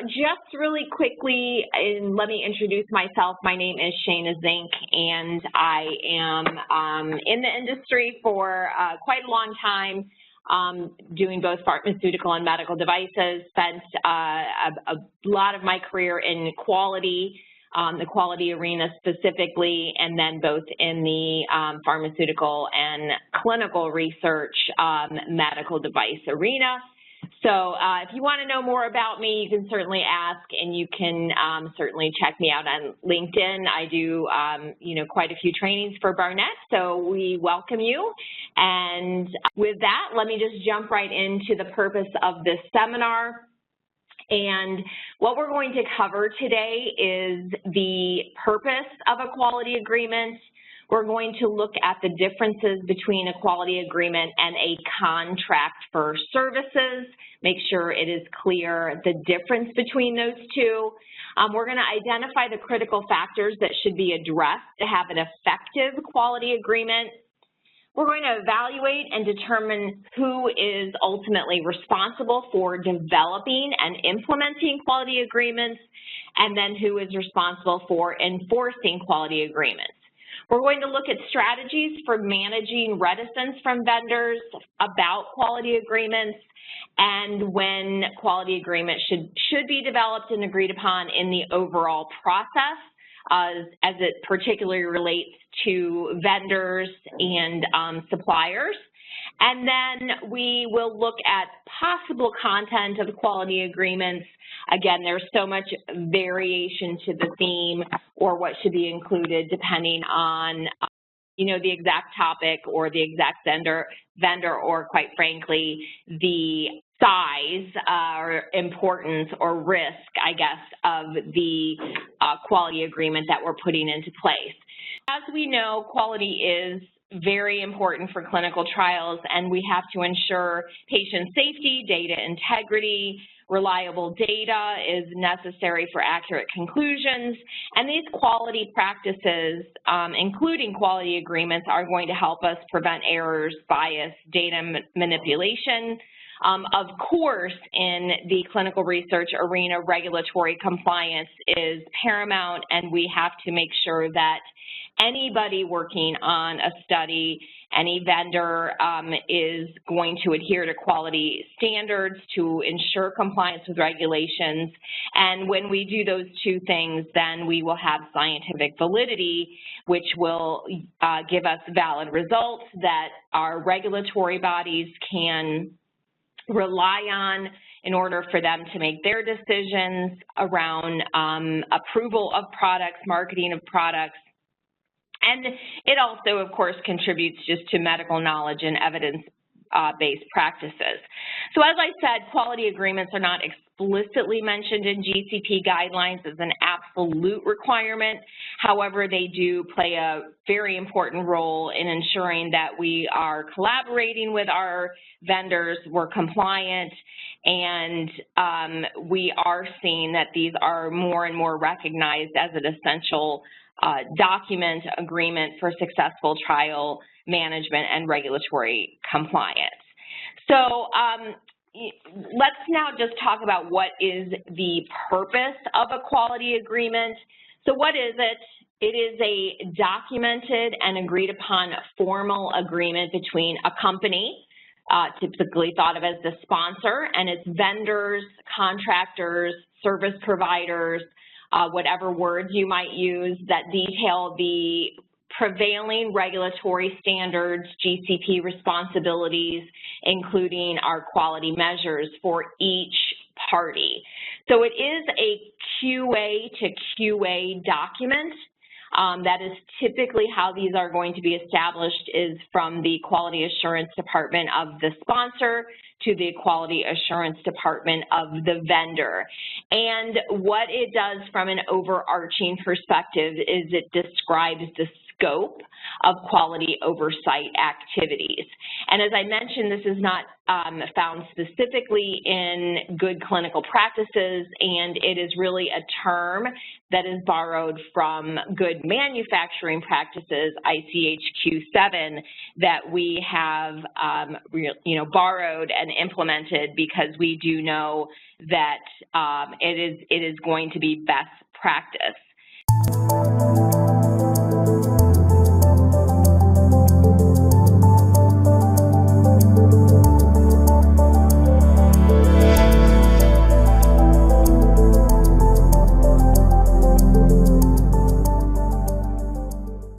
just really quickly, and let me introduce myself. My name is Shana Zink, and I am in the industry for quite a long time, doing both pharmaceutical and medical devices. Spent a lot of my career in quality, the quality arena specifically, and then both in the pharmaceutical and clinical research medical device arena. So if you want to know more about me, you can certainly ask, and you can certainly check me out on LinkedIn. I do, quite a few trainings for Barnett, so we welcome you. And with that, let me just jump right into the purpose of this seminar. And what we're going to cover today is the purpose of a quality agreement. We're going to look at the differences between a quality agreement and a contract for services, make sure it is clear the difference between those two. We're going to identify the critical factors that should be addressed to have an effective quality agreement. We're going to evaluate and determine who is ultimately responsible for developing and implementing quality agreements, and then who is responsible for enforcing quality agreements. We're going to look at strategies for managing reticence from vendors about quality agreements, and when quality agreements should be developed and agreed upon in the overall process, as it particularly relates to vendors and suppliers. And then we will look at possible content of quality agreements. Again, there's so much variation to the theme or what should be included depending on, the exact topic or the exact vendor, or quite frankly, the size or importance or risk, I guess, of the quality agreement that we're putting into place. As we know, quality is very important for clinical trials, and we have to ensure patient safety, data integrity, reliable data is necessary for accurate conclusions, and these quality practices, including quality agreements, are going to help us prevent errors, bias, data manipulation. Of course, in the clinical research arena, regulatory compliance is paramount, and we have to make sure that anybody working on a study, any vendor is going to adhere to quality standards to ensure compliance with regulations. And when we do those two things, then we will have scientific validity, which will give us valid results that our regulatory bodies can rely on in order for them to make their decisions around approval of products, marketing of products. And it also, of course, contributes just to medical knowledge and evidence-based practices. So as I said, quality agreements are not explicitly mentioned in GCP guidelines as an absolute requirement. However, they do play a very important role in ensuring that we are collaborating with our vendors, we're compliant, and we are seeing that these are more and more recognized as an essential document agreement for successful trial management and regulatory compliance. So let's now just talk about what is the purpose of a quality agreement. So what is it? It is a documented and agreed upon formal agreement between a company, typically thought of as the sponsor, and its vendors, contractors, service providers, whatever words you might use, that detail the prevailing regulatory standards, GCP responsibilities, including our quality measures for each party. So it is a QA to QA document. That is typically how these are going to be established, is from the quality assurance department of the sponsor to the quality assurance department of the vendor. And what it does from an overarching perspective is it describes the scope of quality oversight activities. And as I mentioned, this is not found specifically in good clinical practices, and it is really a term that is borrowed from good manufacturing practices, ICHQ7, that we have borrowed and implemented because we do know that it is going to be best practice.